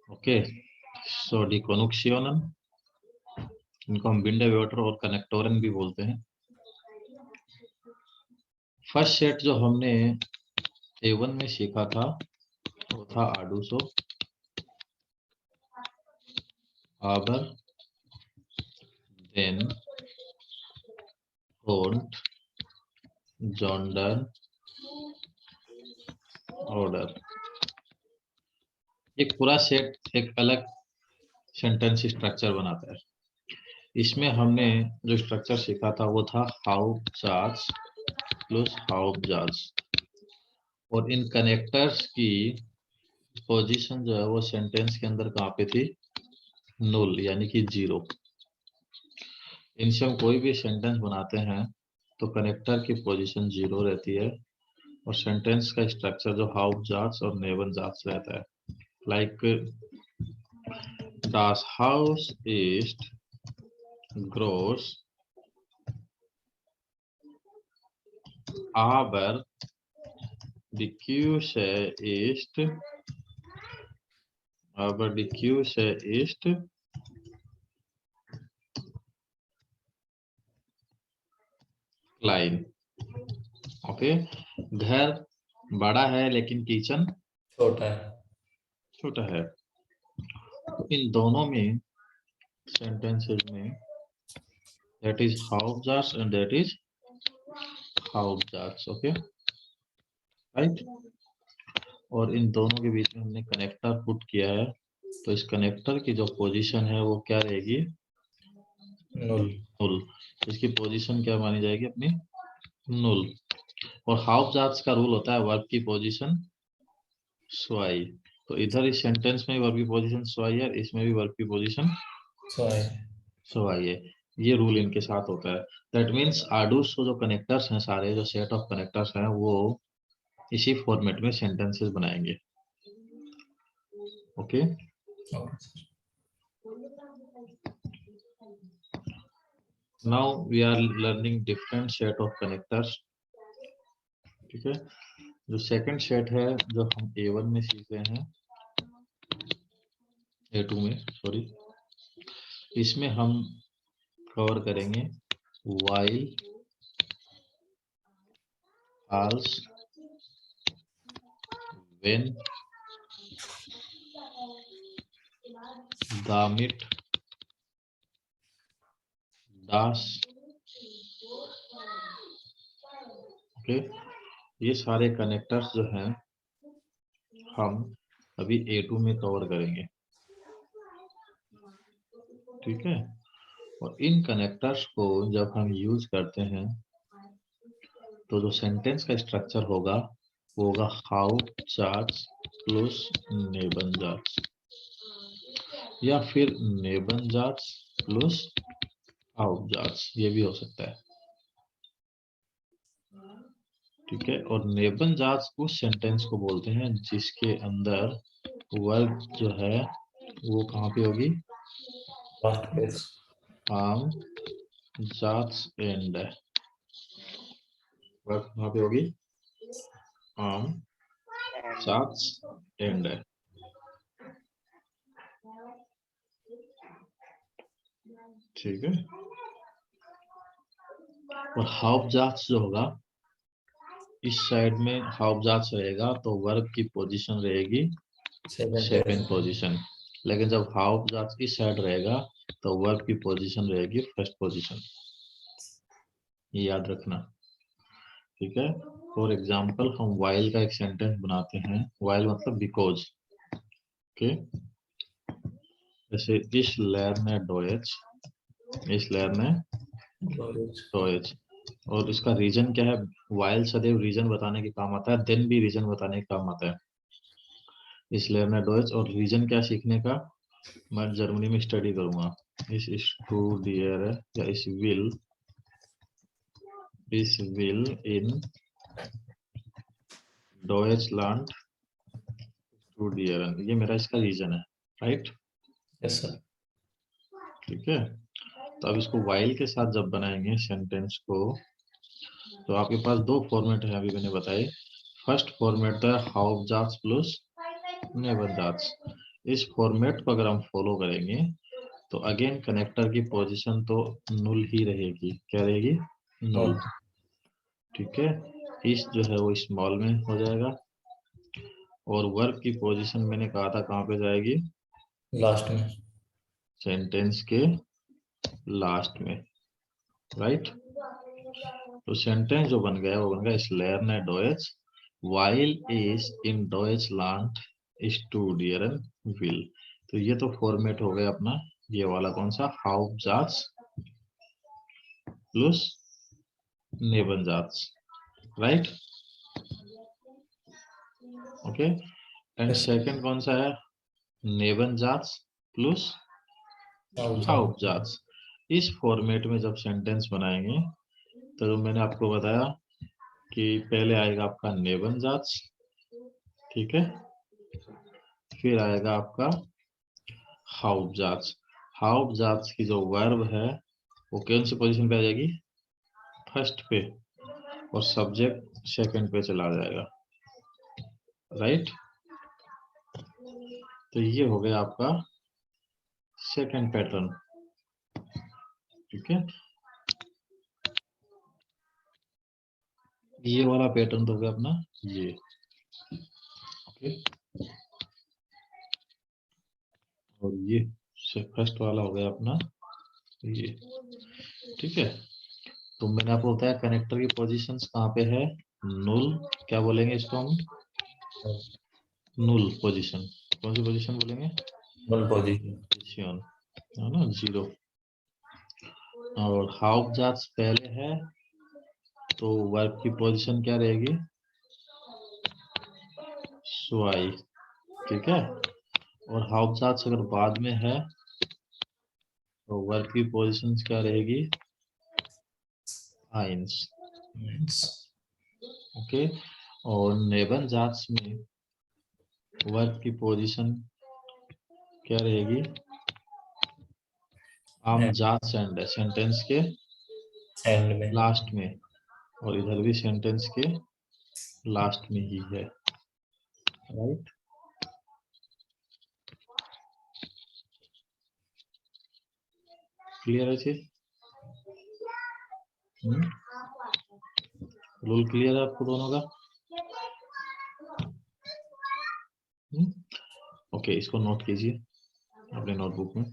Okay, सो डिकोनुक्सियोनन, इनको हम बिंडवेटर और कनेक्टोरन भी बोलते हैं। फर्स्ट सेट जो हमने A1 में सीखा था वो था आडूसो, आबर, देन होल्ट, जॉन्डर, ऑर्डर। एक पूरा सेट एक अलग सेंटेंस स्ट्रक्चर बनाता है। इसमें हमने जो स्ट्रक्चर सीखा था वो था हाउपजाच प्लस हाउपजाच, और इन कनेक्टर्स की पोजीशन जो है वो सेंटेंस के अंदर कहाँ पे थी? नुल, यानी कि जीरो। इनसे हम कोई भी सेंटेंस बनाते हैं तो कनेक्टर की पोजीशन जीरो रहती है और सेंटेंस का स्ट्रक्चर जो हाउपजाच और नेबनजाच रहता है। Like das Haus ist groß, aber die Küche ist klein। Okay, घर बड़ा है लेकिन किचन छोटा है। छोटा है। तो इन दोनों में सेंटेंसेस में that is Hauptsatz and that is Hauptsatz, okay right. और इन दोनों के बीच में हमने कनेक्टर पुट किया है, तो इस कनेक्टर की जो पोजीशन है वो क्या रहेगी? नुल। नुल। इसकी पोजीशन क्या मानी जाएगी अपनी? नुल। और हाउपजाच का रूल होता है वर्ब की पोजीशन स्वाई। तो इधर इस सेंटेंस में वर्ब की पोजीशन स्वाई है, इसमें भी वर्ब की पोजीशन स्वाई है। ये रूल इनके साथ होता है। दैट मीन्स आडूसो जो कनेक्टर्स हैं, सारे जो सेट ऑफ कनेक्टर्स हैं, वो इसी फॉर्मेट में सेंटेंसेस बनाएंगे। Okay, now we are learning different set of connectors. ठीक है, जो सेकंड सेट है जो हम A1 में सीख रहे हैं, A2 में सॉरी, इसमें हम कवर करेंगे while, else, when, damit, das। Okay, ये सारे कनेक्टर्स जो हैं हम अभी A2 में कवर करेंगे। ठीक है, और इन कनेक्टर्स को जब हम यूज करते हैं तो जो सेंटेंस का स्ट्रक्चर होगा वो होगा हाउपजाच प्लस नेबनजाच, या फिर नेबनजाच प्लस हाउपजाच, ये भी हो सकता है। ठीक है, और नेबनजाच उस सेंटेंस को बोलते हैं जिसके अंदर वर्ब जो है वो कहाँ पे होगी? आम जाच एंड। वर्ब कहाँ पे होगी? आम जाच एंड। ठीक है, और हाउपजाच जो होगा इस साइड में हाउपजाच रहेगा तो वर्ब की पोजीशन रहेगी सेकंड पोजीशन, लेकिन जब हाउपजाच इस साइड रहेगा तो वर्ब की पोजीशन रहेगी फर्स्ट पोजीशन। ये याद रखना। ठीक है, फॉर एग्जांपल हम while का एक सेंटेंस बनाते हैं। while मतलब बिकॉज। ओके, जैसे इस लर्ने डॉयच, इस लर्ने डॉयच, और इसका रीजन क्या है? while सदैव रीजन बताने के काम आता है, देन भी रीजन बताने के काम आता है। इस लर्ने डॉयच, और रीजन क्या सीखने का? मैं जर्मनी में स्टडी करूंगा। इस स्टूडियर या इस विल इन डॉयचलैंड स्टूडियरन, ये मेरा इसका रीजन है। राइट? Yes sir. ठीक है, तो अब इसको while के साथ जब बनाएंगे सेंटेंस को तो आपके पास दो फॉर्मेट है, अभी मैंने बताए। फर्स्ट फॉर्मेट था हाउपजाच प्लस नेबनजाच, इस फॉर्मेट को अगर हम फॉलो करेंगे तो अगेन कनेक्टर की पोजीशन तो null ही रहेगी। क्या रहेगी? null। ठीक है, इस जो है वो स्मॉल में हो जाएगा और वर्ब की पोजीशन मैंने कहा था कहाँ पे जाएगी? लास्ट में। सेंटेंस के लास्ट में, राइट। तो सेंटेंस जो बन गया वो बन गया स्लेरने डॉयच वाइल इज इन डॉयच लैंड स्टूडियरन विल। तो ये तो फॉर्मेट हो गया अपना ये वाला कौन सा? हाउपजाच प्लस नेबनजाच, right. Okay, and Yes, second कौन सा है? नेबनजाच प्लस हाउपजाच। इस फॉर्मेट में जब सेंटेंस बनाएंगे तो मैंने आपको बताया कि पहले आएगा आपका नेबनजाच, ठीक है, फिर आएगा आपका हाउपजाच। हाउपजाच की जो वर्ब है वो कौन सी पोजीशन पे आ जाएगी? फर्स्ट पे, और सब्जेक्ट सेकंड पे चला जाएगा, राइट। तो ये हो गया आपका सेकंड पैटर्न, ठीक है। ये वाला पैटर्न तो हो गया अपना ये, ओके। और ये फर्स्ट वाला हो गया अपना ये, ठीक है। तो मैंने आपको बताया कनेक्टर की पोजीशंस कहाँ पे है? null, क्या बोलेंगे इसको हम? null position. कौन सी पोजीशन बोलेंगे? null position. पोजीशन है ना, 0। और हाउपजाच पहले है तो वर्ब की पोजीशन क्या रहेगी? स्वाई, ठीक है। और हाउपजाच अगर बाद में है तो वर्ब की पोजीशन क्या रहेगी? Ions, Means okay. और नेबनजाच में वर्ब की पोजीशन क्या रहेगी? आम जाच एंड है सेंटेंस के end में. लास्ट में, और इधर भी सेंटेंस के लास्ट में ही है, राइट। क्लियर है चीज? रूल क्लियर है आपको दोनों का? ओके, इसको नोट कीजिए अपने नोटबुक में।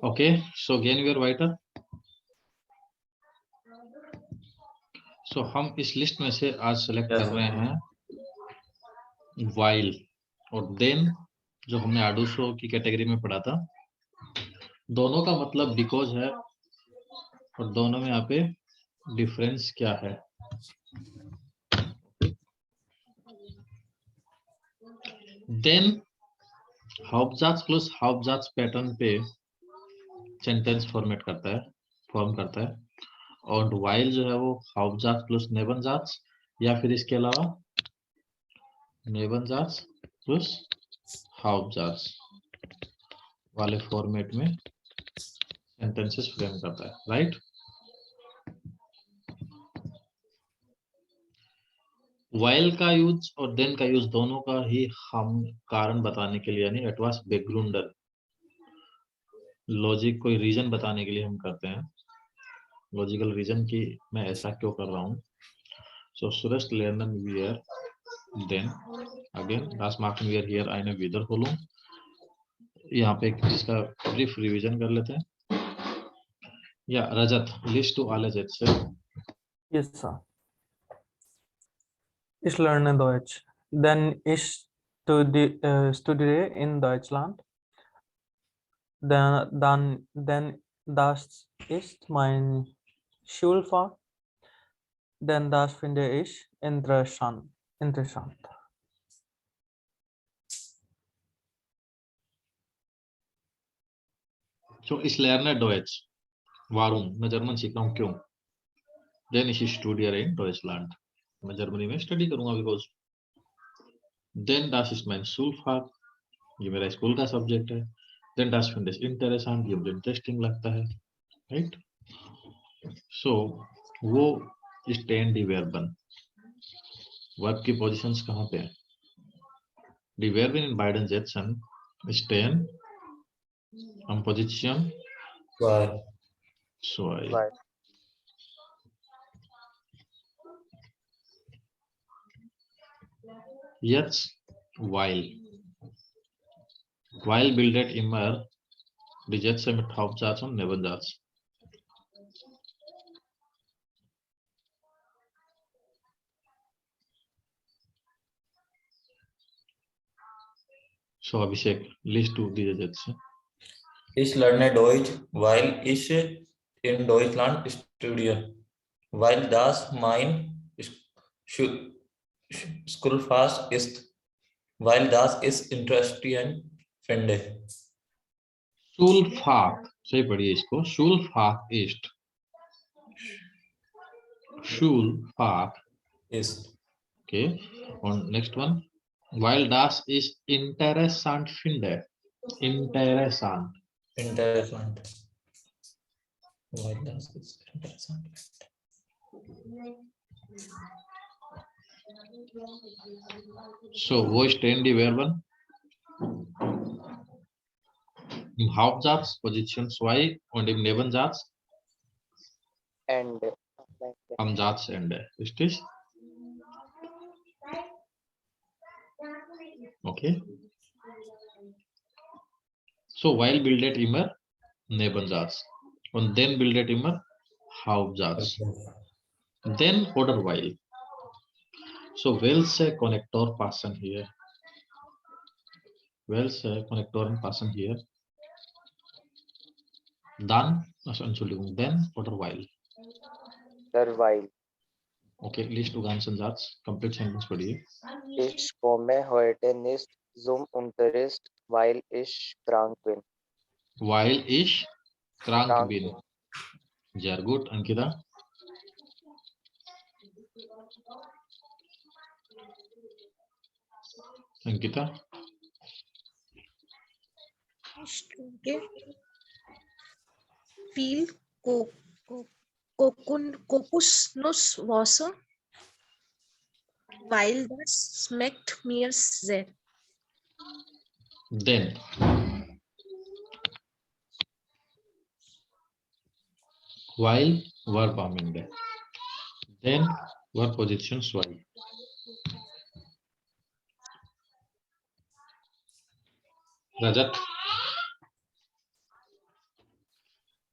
Okay, so again we are weiter. So हम इस लिस्ट में से आज सेलेक्ट Yes, कर sir. रहे हैं while और then, जो हमने आडूसो की कैटेगरी में पढ़ा था। दोनों का मतलब बिकॉज है और दोनों में यहाँ पे डिफरेंस क्या है। देन हाउपजाच प्लस हाउपजाच पैटर्न पे सेंटेंस फॉर्मेट करता है, फॉर्म करता है, और वाइल जो है वो हाउपजाच प्लस नेबनजाच या फिर इसके अलावा नेबनजाच प्लस हाउपजाच वाले फॉर्मेट में सेंटेंसेस फ्रेम करता है, राइट। वाइल का यूज और देन का यूज दोनों का ही हम कारण बताने के लिए, यानी इट वाज बैकग्राउंडर, लॉजिक कोई रीजन बताने के लिए हम करते हैं, लॉजिकल रीजन की मैं ऐसा क्यों कर रहा हूँ। सो Suresh lernen wir then again das machen wir hier eine Wiederholung। यहाँ पे इसका ब्रीफ रिवीजन कर लेते हैं। या Rajat, list to alle Sätze। Yes, sir. Ich lerne Deutsch, denn ich studiere in Deutschland. Denn das ist mein Schulfach, denn das finde ich interessant. So ich lerne Deutsch, warum, मैं German सीख रहा हूँ, क्यों। Then ich studiere in Deutschland, मैं Germany में study करूंगा because. Then das ist mein Schulfach, ये मेरा स्कूल का सब्जेक्ट है। Then das finde ich interessant, ये मुझे इंटरेस्टिंग लगता है, राइट। सो वो स्टैंड डी वर्बन, वर्ब की पोजीशंस कहाँ पे है। D वर्बन in beiden Sätzen stehen am Position Why? 2. Right. Jetzt while bildet immer die Sätze mit Hauptsatz und Nebensatz। So Abhishek, list to diese Sätze। Ich lerne Deutsch, weil ich in Deutschland studiere. While das mein Schu- School fast ist, while das ist interessiert finde. Schulfach, सही पढ़िए इसको. Schulfach ist. Schulfach. Ist Okay. Und next one. Weil das ist interessant finde. Interessant. interessant. While das ist interessant. So, wo ist denn die Verben? Im Hauptsatz, Position 2 und im Nebensatz And am Satzende. Richtig? Okay. So, weil bildet immer Nebensatz. Und then bildet immer Hauptsatz. Then oder while. So, welche Konnektor passen hier? Welche Konnektoren passen hier? Dann, also Entschuldigung, then oder while. while Okay, liest du ganzen Satz. Complete sentence पढ़िए. ich komme heute nicht zum Unterricht, weil ich krank bin. While ich krank Krank bin. Sehr gut, Ankita. Ankita. Student viel Kokosnuss Wasser, weil das schmeckt mir sehr. Then. While verb am Ende. Then verb position 2. Rajat.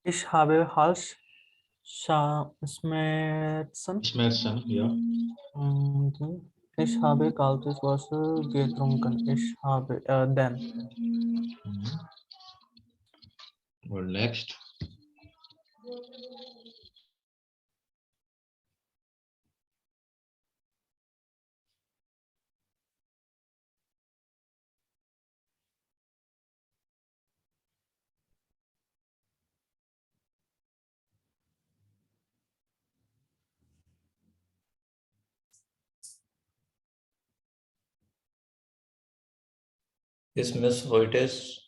Ich habe Halsschmerzen. Schmerzen, ja. Und ich habe kaltes Wasser getrunken. Ich habe then. Well, next. Ist Miss Hoytes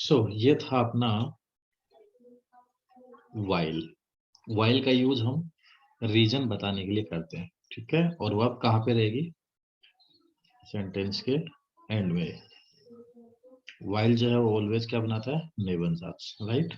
सो ये था अपना while का use हम reason बताने के लिए करते हैं, ठीक है। और वो अब कहाँ पे रहेगी, सेंटेंस के एंड में। वाइल जो है वो ऑलवेज क्या बनाता है, नेबनसाज, राइट।